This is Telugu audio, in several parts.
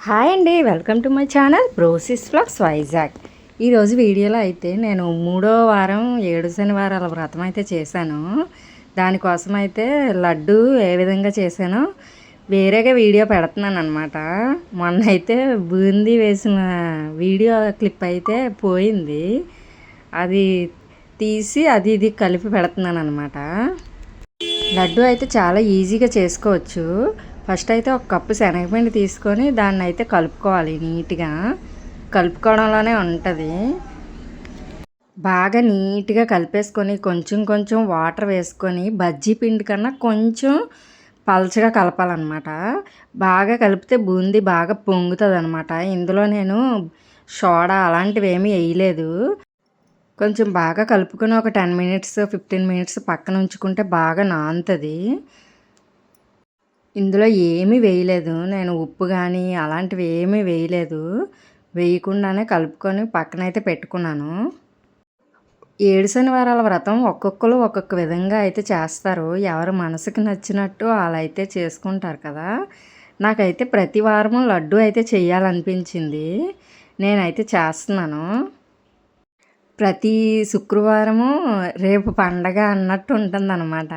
హాయ్ అండి, welcome to my channel బ్రోసిస్ vlogs Vizag. ఈరోజు వీడియోలో అయితే నేను 3వ వారం 7 శనివారాల వ్రతం అయితే చేశాను. దానికోసం అయితే లడ్డు ఏ విధంగా చేశానో వేరేగా వీడియో పెడుతున్నాను అనమాట. మొన్న అయితే బూందీ వేసిన వీడియో క్లిప్ అయితే పోయింది. అది తీసి ఇది కలిపి పెడుతున్నాను అనమాట. లడ్డు అయితే చాలా ఈజీగా చేసుకోవచ్చు. ఫస్ట్ అయితే ఒక కప్పు శనగపిండి తీసుకొని దాన్ని అయితే కలుపుకోవాలి. నీట్గా కలుపుకోవడంలోనే ఉంటుంది. బాగా నీట్గా కలిపేసుకొని కొంచెం కొంచెం వాటర్ వేసుకొని బజ్జీ పిండి కన్నా కొంచెం పలచగా కలపాలన్నమాట. బాగా కలిపితే బూందీ బాగా పొంగుతుంది అనమాట. ఇందులో నేను సోడా అలాంటివి ఏమీ వేయలేదు. కొంచెం బాగా కలుపుకొని ఒక 10 మినిట్స్ 15 మినిట్స్ పక్కన ఉంచుకుంటే బాగా నానుతుంది. ఇందులో ఏమీ వేయలేదు నేను, ఉప్పు కానీ అలాంటివి ఏమీ వేయలేదు. వేయకుండానే కలుపుకొని పక్కనైతే పెట్టుకున్నాను. 7 శనివారాల వ్రతం ఒక్కొక్కరు ఒక్కొక్క విధంగా అయితే చేస్తారు. ఎవరు మనసుకి నచ్చినట్టు అలా అయితే చేసుకుంటారు కదా. నాకైతే ప్రతి వారము లడ్డు అయితే చేయాలనిపించింది. నేనైతే చేస్తున్నాను. ప్రతి శుక్రవారము రేపు పండగ అన్నట్టు ఉంటుందన్నమాట.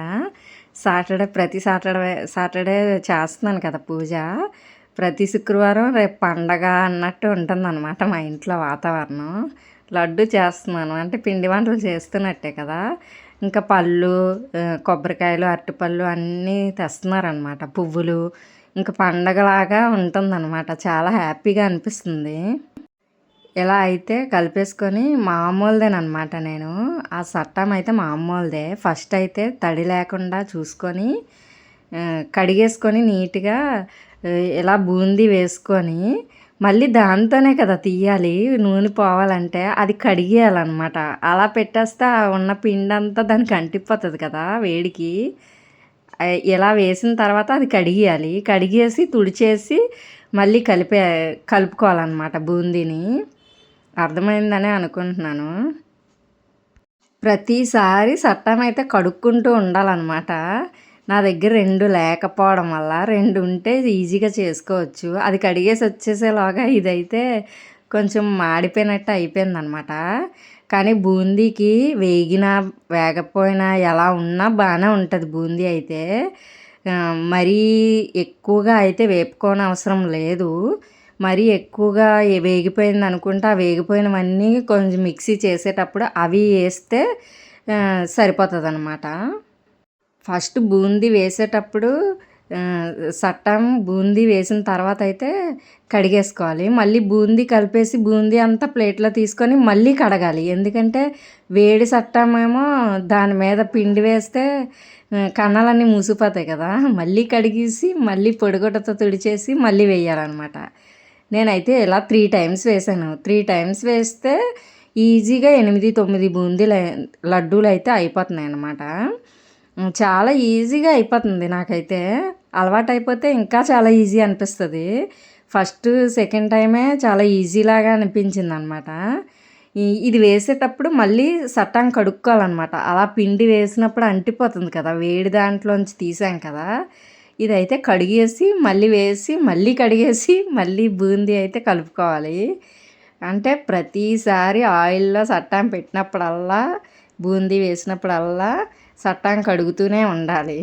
ప్రతి సాటర్డే చేస్తున్నాను కదా పూజ. ప్రతి శుక్రవారం రేపు పండగ అన్నట్టు ఉంటుందన్నమాట మా ఇంట్లో వాతావరణం. లడ్డు చేస్తున్నాను అంటే పిండి వంటలు చేస్తున్నట్టే కదా. ఇంకా పళ్ళు, కొబ్బరికాయలు, అరటిపళ్ళు అన్నీ తెస్తున్నారనమాట, పువ్వులు. ఇంకా పండగలాగా ఉంటుందన్నమాట. చాలా హ్యాపీగా అనిపిస్తుంది. ఇలా అయితే కలిపేసుకొని మామూలుదేనమాట. నేను ఆ సట్టం అయితే మామూలుదే. ఫస్ట్ అయితే తడి లేకుండా చూసుకొని కడిగేసుకొని నీట్గా ఇలా బూందీ వేసుకొని మళ్ళీ దాంతోనే కదా తీయాలి. నూనె పోవాలంటే అది కడిగేయాలన్నమాట. అలా పెట్టేస్తే ఉన్న పిండి అంతా దానికి అంటిపోతుంది కదా వేడికి. ఇలా వేసిన తర్వాత అది కడిగేయాలి. కడిగేసి తుడిచేసి మళ్ళీ కలుపుకోవాలన్నమాట బూందీని. అర్థమైందనే అనుకుంటున్నాను. ప్రతిసారి సట్టం అయితే కడుక్కుంటూ ఉండాలన్నమాట. నా దగ్గర 2 లేకపోవడం వల్ల 2 ఉంటే ఈజీగా చేసుకోవచ్చు. అది కడిగేసి వచ్చేసేలాగా ఇదైతే కొంచెం మాడిపోయినట్టు అయిపోయిందనమాట. కానీ బూందీకి వేగపోయినా ఎలా ఉన్నా బాగానే ఉంటుంది బూందీ అయితే. మరీ ఎక్కువగా అయితే వేపుకోని అవసరం లేదు. మరీ ఎక్కువగా వేగిపోయింది అనుకుంటే ఆ వేగిపోయినవన్నీ కొంచెం మిక్సీ చేసేటప్పుడు అవి వేస్తే సరిపోతుంది అనమాట. ఫస్ట్ బూందీ వేసేటప్పుడు సట్టం బూందీ వేసిన తర్వాత అయితే కడిగేసుకోవాలి. మళ్ళీ బూందీ కలిపేసి బూందీ అంతా ప్లేట్లో తీసుకొని మళ్ళీ కడగాలి. ఎందుకంటే వేడి సట్టమేమో దాని మీద పిండి వేస్తే కన్నాలన్నీ మూసిపోతాయి కదా. మళ్ళీ కడిగేసి మళ్ళీ పొడిగుడ్డతో తుడిచేసి మళ్ళీ వేయాలన్నమాట. నేనైతే ఇలా 3 టైమ్స్ వేసాను. 3 టైమ్స్ వేస్తే ఈజీగా 8, 9 లడ్డూలు అయితే అయిపోతున్నాయి అన్నమాట. చాలా ఈజీగా అయిపోతుంది. నాకైతే అలవాటు అయిపోతే ఇంకా చాలా ఈజీ అనిపిస్తుంది. ఫస్ట్ సెకండ్ టైమే చాలా ఈజీలాగా అనిపించింది అనమాట. ఇది వేసేటప్పుడు మళ్ళీ సట్టం కడుక్కోవాలన్నమాట. అలా పిండి వేసినప్పుడు అంటిపోతుంది కదా, వేడి దాంట్లోంచి తీసాం కదా. ఇదైతే కడిగేసి మళ్ళీ వేసి మళ్ళీ కడిగేసి మళ్ళీ బూందీ అయితే కలుపుకోవాలి. అంటే ప్రతిసారి ఆయిల్లో సట్టాం పెట్టినప్పుడల్లా బూందీ వేసినప్పుడల్లా సట్టాం కడుగుతూనే ఉండాలి.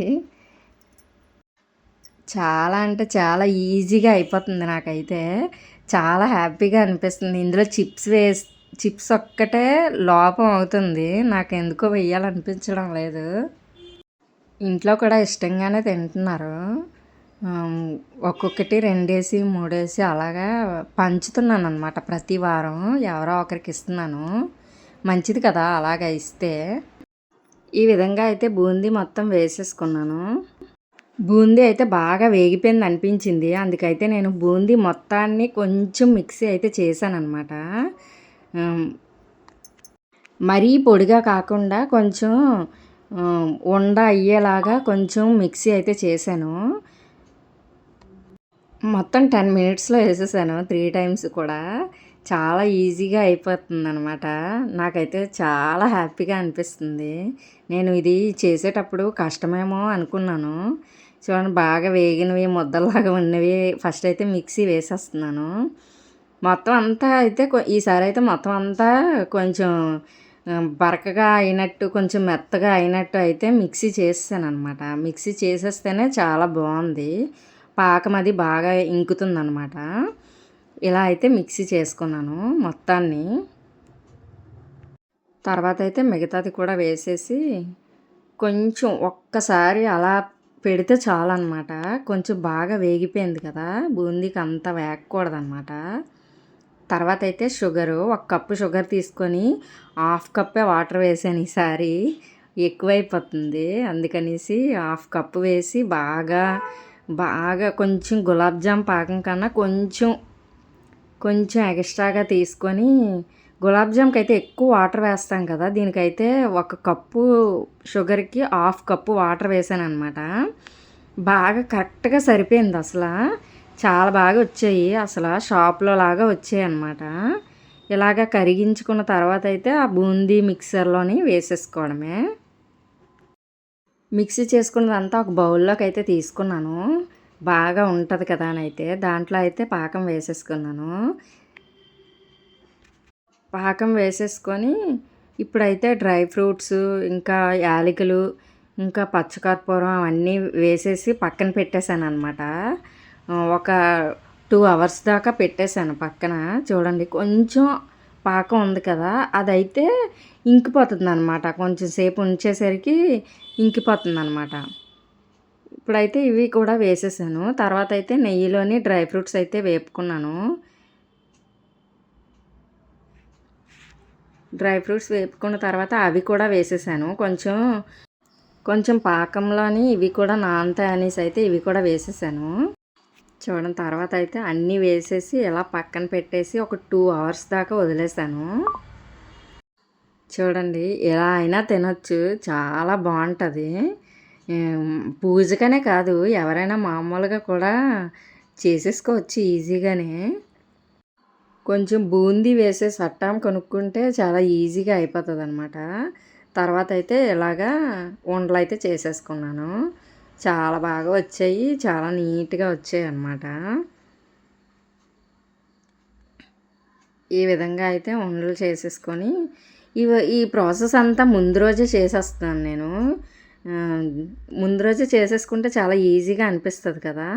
చాలా అంటే చాలా ఈజీగా అయిపోతుంది. నాకైతే చాలా హ్యాపీగా అనిపిస్తుంది. ఇందులో చిప్స్ ఒక్కటే లోపం అవుతుంది. నాకు ఎందుకో వేయాలనిపించడం లేదు. ఇంట్లో కూడా ఇష్టంగానే తింటున్నారు. ఒక్కొక్కటి 2 వేసి 3 వేసి అలాగా పంచుతున్నాను అనమాట. ప్రతి వారం ఎవరో ఒకరికి ఇస్తున్నాను. మంచిది కదా అలాగ ఇస్తే. ఈ విధంగా అయితే బూందీ మొత్తం వేసేసుకున్నాను. బూందీ అయితే బాగా వేగిపోయింది అనిపించింది. అందుకైతే నేను బూందీ మొత్తాన్ని కొంచెం మిక్సీ అయితే చేశాను అనమాట. మరీ పొడిగా కాకుండా కొంచెం ఉండ అయ్యేలాగా కొంచెం మిక్సీ అయితే చేశాను. మొత్తం 10 మినిట్స్లో వేసేసాను 3 టైమ్స్ కూడా. చాలా ఈజీగా అయిపోతుంది అనమాట. నాకైతే చాలా హ్యాపీగా అనిపిస్తుంది. నేను ఇది చేసేటప్పుడు కష్టమేమో అనుకున్నాను. చూడండి బాగా వేగినవి ముద్దలాగా ఉన్నవి ఫస్ట్ అయితే మిక్సీ వేసేస్తున్నాను. మొత్తం అంతా అయితే ఈసారి అయితే మొత్తం అంతా కొంచెం బరకగా అయినట్టు కొంచెం మెత్తగా అయినట్టు అయితే మిక్సీ చేసేసాననమాట. మిక్సీ చేసేస్తేనే చాలా బాగుంది. పాకం అది బాగా ఇంకుతుందనమాట. ఇలా అయితే మిక్సీ చేసుకున్నాను మొత్తాన్ని. తర్వాత అయితే మిగతాది కూడా వేసేసి కొంచెం ఒక్కసారి అలా పెడితే చాలన్నమాట. కొంచెం బాగా వేగిపోయింది కదా! బూందీకి అంత వేగకూడదనమాట. తర్వాత అయితే షుగరు, ఒక కప్పు షుగర్ తీసుకొని హాఫ్ కప్పే వాటర్ వేసాను ఈసారి. ఎక్కువైపోతుంది. అందుకనేసి హాఫ్ కప్పు వేసి బాగా, బాగా కొంచెం గులాబ్ జామ్ పాకం కన్నా కొంచెం ఎక్స్ట్రాగా తీసుకొని గులాబ్ జామ్‌కి అయితే ఎక్కువ వాటర్ వేస్తాం కదా! దీనికైతే ఒక కప్పు షుగర్‌కి హాఫ్ కప్పు వాటర్ వేసాననమాట. బాగా కరెక్ట్‌గా సరిపోయింది అసల. చాలా బాగా వచ్చాయి. అసల షాప్‌లో లాగా వచ్చాయన్నమాట. ఇలాగ కరిగించుకున్న తర్వాత అయితే ఆ బూందీ మిక్సర్‌లోని వేసేసుకోవడమే. మిక్సీ చేసుకున్నదంతా ఒక బౌల్లోకి అయితే తీసుకున్నాను. బాగా ఉంటది కదా అని అయితే దాంట్లో అయితే పాకం వేసేసుకున్నాను. పాకం వేసేసుకొని ఇప్పుడైతే డ్రై ఫ్రూట్స్, ఇంకా యాలకులు, ఇంకా పచ్చకర్పూరం అవన్నీ వేసేసి పక్కన పెట్టేశాననమాట. ఒక 2 అవర్స్ దాకా పెట్టేశాను పక్కన. చూడండి కొంచెం పాకం ఉంది కదా! అదైతే ఇంకిపోతుందనమాట. కొంచెం సేపు ఉంచేసరికి ఇంకిపోతుందనమాట. ఇప్పుడైతే ఇవి కూడా వేసేసాను. తర్వాత అయితే నెయ్యిలోని డ్రై ఫ్రూట్స్ అయితే వేపుకున్నాను. డ్రై ఫ్రూట్స్ వేపుకున్న తర్వాత అవి కూడా వేసేసాను. కొంచెం పాకంలోని ఇవి కూడా నానతాయి అనేసి అయితే ఇవి కూడా వేసేసాను. చూడండి తర్వాత అయితే అన్నీ వేసేసి ఇలా పక్కన పెట్టేసి ఒక 2 అవర్స్ దాకా వదిలేసాను. చూడండి ఎలా అయినా తినొచ్చు. చాలా బాగుంటుంది. పూజకనే కాదు ఎవరైనా మామూలుగా కూడా చేసేసుకోవచ్చు ఈజీగానే. కొంచెం బూందీ వేసేసి అట్టాం కొనుక్కుంటే చాలా ఈజీగా అయిపోతుందనమాట. తర్వాత అయితే ఇలాగా ఉండలు అయితే చేసేసుకున్నాను. చాలా బాగా వచ్చాయి. చాలా నీట్‌గా వచ్చాయన్నమాట. ఈ విధంగా అయితే ఉండలు చేసేసుకొని ఈ ప్రాసెస్ అంతా ముందు రోజే చేసేస్తున్నాను నేను. ముందు రోజే చేసేసుకుంటే చాలా ఈజీగా అనిపిస్తుంది కదా!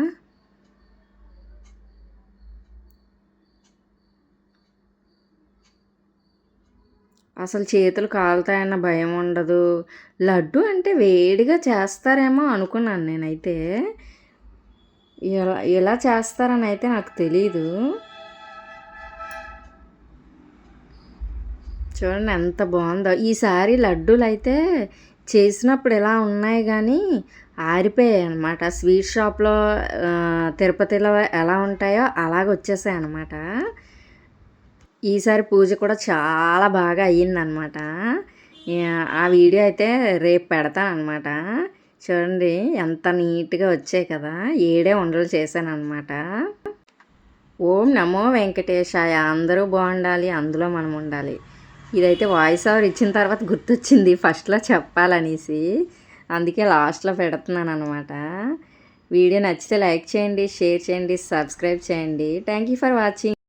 అసలు చేతులు కాలుతాయన్న భయం ఉండదు. లడ్డు అంటే వేడిగా చేస్తారేమో అనుకున్నాను నేనైతే. ఎలా చేస్తారని అయితే నాకు తెలీదు. చూడండి ఎంత బాగుందో. ఈసారి లడ్డూలైతే చేసినప్పుడు ఇలా ఉన్నాయి కానీ ఆరిపోయాయి అన్నమాట. స్వీట్ షాప్‌లో తిరుపతిలో ఎలా ఉంటాయో అలాగ వచ్చేసాయి అన్నమాట. ఈసారి పూజ కూడా చాలా బాగా అయ్యిందనమాట. ఆ వీడియో అయితే రేపు పెడతాననమాట. చూడండి ఎంత నీట్‌గా వచ్చాయి కదా! 7 ఉండలు చేశాననమాట. ఓం నమో వెంకటేశాయ. అందరూ బాగుండాలి, అందులో మనం ఉండాలి. ఇదైతే వాయిస్ ఓవర్ ఇచ్చిన తర్వాత గుర్తొచ్చింది ఫస్ట్‌లో చెప్పాలనేసి. అందుకే లాస్ట్‌లో పెడుతున్నాననమాట. వీడియో నచ్చితే లైక్ చేయండి, షేర్ చేయండి, సబ్స్క్రైబ్ చేయండి. Thank you for watching.